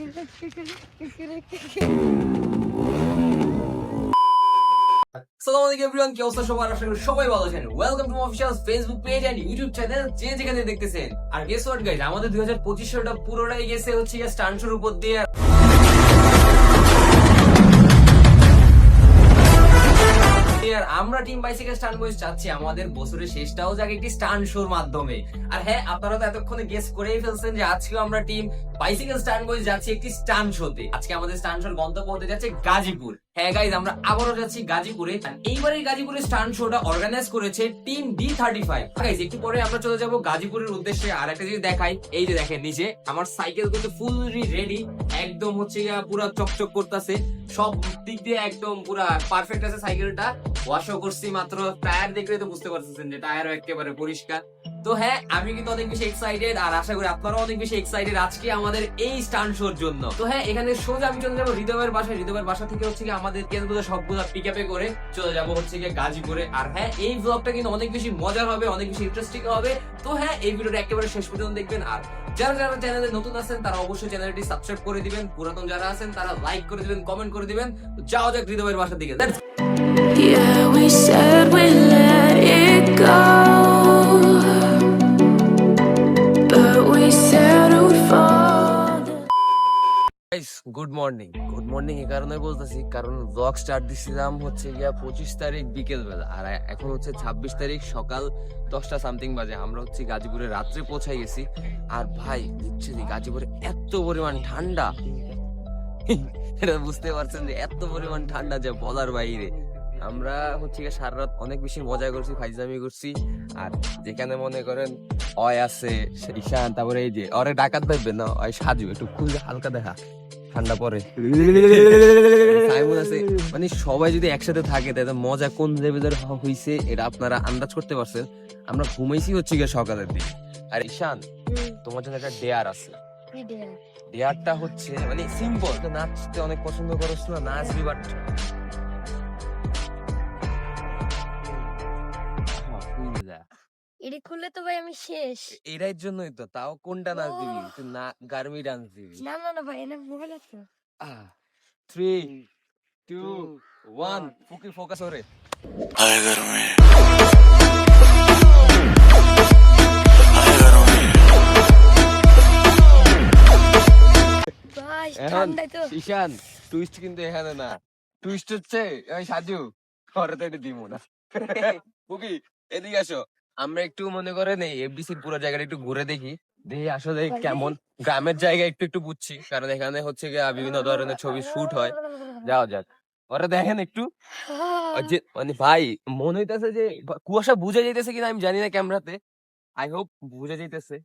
আসসালামু আলাইকুম এভরিওয়ান, কি অবস্থা সবার? আশা করি সবাই ভালো আছেন। Welcome to my official Facebook page and YouTube channel, যে যেখানে দেখতেছেন। আর গেস হোয়াট গাইস, আমাদের 2025 সালটা পুরোটাই গেছে হচ্ছে স্টান্ট শোর উপর দিয়ে। আর আমরা টিম বাইসাইকেল স্টান্ট বয়েজ চাচ্ছি আমাদের বছরের শেষটাও যাক একটি স্টান্ট শোর মাধ্যমে। আর হ্যাঁ, আপনারা তো এতক্ষণে গেস করেই ফেলছেন যে আজকেও আমরা টিম বাইসাইকেল স্টান্ট বয়েজ যাচ্ছি একটি স্টান্ট শোতে। আজকে আমাদের স্টান্ট শোর গন্তব্য হতে যাচ্ছে গাজীপুর। হ্যাঁ গাইজ, আমরা আবারও যাচ্ছি গাজীপুরে। এইবারের গাজীপুরের স্টান্ট শোটা অর্গানাইজ করেছে টিম D35। গাইজ, একটু পরে আমরা চলে যাব গাজীপুরের উদ্দেশ্যে। আর একটা জিনিস দেখাই, এই যে দেখেন নিচে আমার সাইকেল কিন্তু ফুললি রেডি, একদম হচ্ছে পুরো চকচক করতেছে, সব দিক দিয়ে একদম পুরো পারফেক্ট আছে সাইকেলটা। ওয়াশও করছি মাত্র, টায়ার দেখলে তো বুঝতে পারতেছেন যে টায়ারও একেবারে পরিষ্কার। তো হ্যাঁ, আমি কিন্তু অনেক বেশি এক্সাইটেড, আর আশা করি আপনারাও অনেক বেশি এক্সাইটেড আজকে আমাদের এই স্টান্ট শোর জন্য। তো হ্যাঁ, এখানে সোজা আমি চলে যাবো হৃদয়ের বাসায়। হৃদয়ের বাসা থেকে হচ্ছে আমাদের কেসগুলো সবগুলো পিক আপে করে চলে যাবো হচ্ছে গাজীপুরে। আর হ্যাঁ, এই ব্লগটা কিন্তু অনেক বেশি মজার হবে, অনেক বেশি ইন্টারেস্টিং হবে। তো হ্যাঁ, এই ভিডিওটা একেবারে শেষ পর্যন্ত দেখবেন। আর যারা যারা চ্যানেলে নতুন আছেন তারা অবশ্যই চ্যানেলটি সাবস্ক্রাইব করে দিবেন, পুরাতন যারা আছেন তারা লাইক করে দিবেন, কমেন্ট করে দিবেন। তো যাও যাক হৃদয়ের বাসার দিকে। Yeah, we said we let it go, but we settled for guys, good morning. Good morning এই কারণে বলতেছি কারণ ব্লগ স্টার্ট দিছিলাম হচ্ছে 25 তারিখ বিকেল বেলা, আর এখন হচ্ছে 26 তারিখ সকাল 10টা সামথিং বাজে। আমরা হচ্ছে গাজীপুরে রাত্রে পৌঁছাই গেছি। আর ভাই লিটারালি গাজীপুরে এত পরিমাণ ঠান্ডা, এটা বুঝতে পারছেন যে এত পরিমাণ ঠান্ডা যে বলার বাইরে। আমরা হচ্ছে সারা রাত অনেক বেশি মজা করছি, ফাইজলামি করছি। আর যেখানে মনে করেন অয় আছে ঈশান, তারপরে এই যে অরে ডাকাত ভাববে না, অয় সাজু, একটু খুলে হালকা দেখা ঠান্ডা পরে সাইমন আছে। মানে সবাই যদি একসাথে থাকে তাহলে মজা কোন লেভেলের হইছে এটা আপনারা আন্দাজ করতে পারছেন। আমরা ঘুমাইছি হচ্ছে গিয়ে সকালের দিকে। আর ঈশান, তোমার জন্য একটা ডেয়ার আছে। ডেয়ারটা হচ্ছে মানে সিম্পল, নাচতে অনেক পছন্দ করছ না, নাচবি বাট এডি খুললে তো ভাই আমি শেষ। এটার জন্যই তো, তাও কোনটা নাচ দিবি তুই? না গার্মি ডান্স দিবি? না না না ভাই, এনে মোবাইল আছে। 3 2 1 ফুকি ফোকাস ওরে। हाय घर में ভাই এখন ঠান্ডায় তো ঈশান, টুইস্ট কিন্তু এখানে না, টুইস্ট হচ্ছে ওই সাজু ওরে তো এটা দিমু না। ফুকি এদিকে আসো, আমরা একটু মনে করেন এই এফডিসির পুরো জায়গাটা একটু ঘুরে দেখি, দেখি আসলে কেমন গ্রামের জায়গা একটু একটু বুঝছি, কারণ এখানে হচ্ছে বিভিন্ন ধরনের ছবি শুট হয়। যাও যাক, ওরা দেখেন একটু। আর যে মানে ভাই মনে হইতেছে যে কুয়াশা বুঝে যাইতেছে কিনা আমি জানি না ক্যামেরাতে, আই হোপ বুঝে যাইতেছে।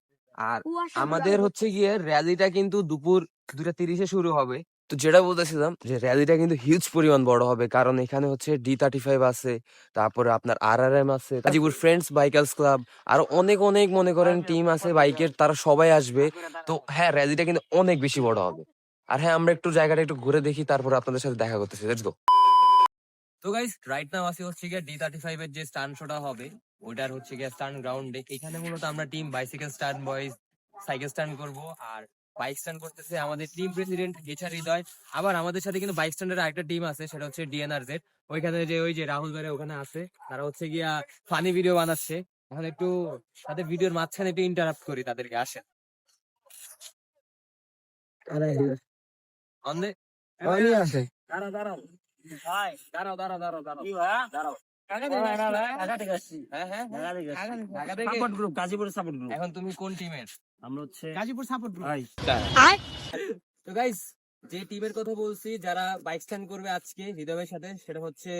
আর আমাদের হচ্ছে গিয়ে র্যালিটা কিন্তু দুপুর 2:30 শুরু হবে। তো যেটা বলতেছিলাম যে র্যালিটা কিন্তু হিউজ পরিমাণ বড় হবে, কারণ এখানে হচ্ছে D35 আছে, তারপরে আপনার RRM আছে, গাজীপুর ফ্রেন্ডস বাইকার্স ক্লাব, আর অনেক অনেক মনে করেন টিম আছে বাইকের, তারা সবাই আসবে। তো হ্যাঁ, র্যালিটা কিন্তু অনেক বেশি বড় হবে। আর হ্যাঁ, আমরা একটু জায়গাটা একটু ঘুরে দেখি, তারপরে আপনাদের সাথে দেখা করতেছি। Let's go. তো গাইস, রাইট নাও আসি হচ্ছে D35 এর যে স্টান্ট শোটা হবে ওইটার হচ্ছে স্টান্ট গ্রাউন্ডে। এখানে মূলত আমরা team bicycle stunt boys cycle stunt করব। আর বাইক স্টান্ট করতেছে আমাদের টিম প্রেসিডেন্ট গেছা হৃদয়। আবার আমাদের সাথে কিন্তু বাইক স্ট্যান্ডের আরেকটা টিম আছে, সেটা হচ্ছে DNRZ। ওইখানে যে ওই যে রাহুল ভাই ওখানে আছে, তারা হচ্ছে ফানি ভিডিও বানাচ্ছে। এখন একটু তাদের ভিডিওর মাঝখানে একটু ইন্টারাপ্ট করি, তাদেরকে আসে আছে। দাঁড়াও দাঁড়াও ভাই, দাঁড়াও দাঁড়াও দাঁড়াও দাঁড়াও দাঁড়াও। এখন তুমি কোন টিমের? আমরা হচ্ছে গাজীপুর সাপোর্ট গ্রুপ। তো গাইস, যে টিমের কথা বলছি যারা বাইক স্ট্যান্ড করবে আজকে হৃদয়ের সাথে, সেটা হচ্ছে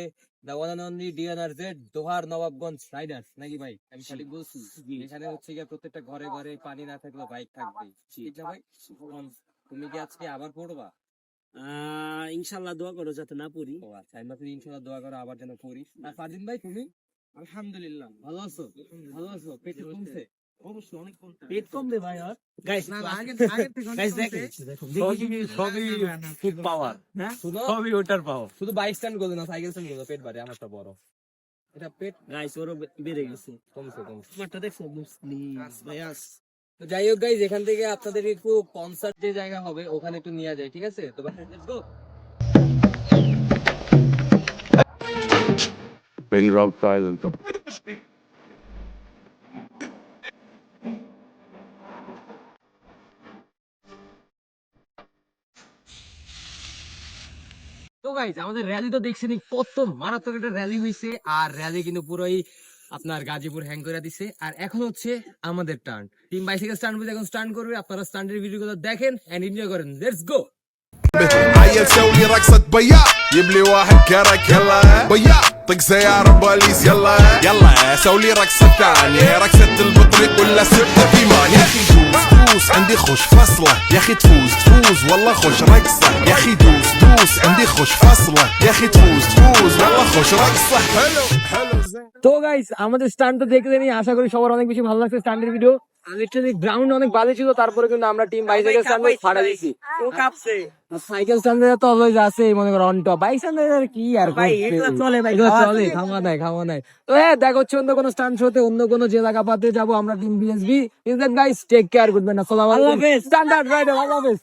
the one and only DNRZ Dohar Nawabganj riders, নাকি ভাই? আমি সঠিক বলছি? এখানে হচ্ছে প্রত্যেকটা ঘরে ঘরে পানি না থাকলেও বাইক থাকবে, ঠিক না ভাই? তুমি কি আজকে আবার পড়বা? ইনশাল্লাহ দোয়া করো যাতে না পড়ি। ও আচ্ছা, আমি ইনশাআল্লাহ দোয়া করো আবার যেন পড়ি। আর ফারদিন ভাই, তুমি? আলহামদুলিল্লাহ ভালো আছো? ভালো আছো? পেট কমছে? অবশ্যই অনেক পেট কমবে ভাই। আর গাইস না আগে থেকে গাইস দেখেন সবই খুব পাওয়ার, হ্যাঁ সবই ওটার পাওয়ার। শুধু বাইক স্ট্যান্ড করবে না, সাইকেল স্ট্যান্ড করবে, পেট বাড়ে। আমারটা বড়, এটা পেট গাইস ওরও বেড়ে গেছে। কমছে কমছে। আমারটা দেখছো প্লিজ ভাইয়াস। তো যাই হোক গাইজ, এখান থেকে আপনাদের একটু কনসার্ট যে জায়গা হবে ওখানে একটু নিয়ে যায়, ঠিক আছে? তো let's go. Been robbed silent. তো গাইজ, আমাদের র্যালি তো দেখছেনই, কত মারাত্মক একটা র্যালি হয়েছে। আর র্যালি কিন্তু পুরোই আপনার গাজীপুর হ্যাং করে দিছে। আর এখন হচ্ছে আমাদের টার্ন। টিম বাইসাইকেল স্টান্ট বুঝে এখন স্টান্ট করবে। আপনারা স্টান্টের ভিডিওগুলো দেখেন এন্ড এনজয় করেন। Let's go. عيل سوي رقصة بياع يبلي واحد كرك يلا بياع طق سيارة بوليس يلا يلا سوي رقصة ثانية رقصة البطريق ولا سبتة في مان يا اخي دوس دوس عندي خوش فصلة يا اخي تفوز تفوز والله خوش رقصة يا اخي دوس دوس عندي خوش فصلة يا اخي تفوز تفوز والله خوش رقصة حلو حلو زين তো গাইস, আমাদের স্টান্ট তো দেখে নিই, আশা করি সবার অনেক বেশি ভালো লাগছে স্টান্টের ভিডিও। লিটারালি গ্রাউন্ড অনেক ভালো ছিল, তারপরে কিন্তু আমরা টিম বাইসাইকেল স্টান্ট ফাড়া দিয়েছি। ও কাঁপছে সাইকেল স্টান্ডে তো অলওয়েজ আছে মনে করো অন টপ। বাইক স্টান্ডে কি আর ভাই, করবে? এগুলো চলে ভাই, এগুলো খাওয়া চলে, আছে। খাওয়া নাই। তো হ্যাঁ, দেখা হচ্ছে অন্য কোনো স্টান্ট শোতে, অন্য কোনো জেলা কাপাতে যাবো আমরা team BSB. Guys, take care, good bye, আসসালামু আলাইকুম। আল্লাহ হাফেজ। স্ট্যান্ডার্ড রাইডার, আল্লাহ হাফেজ।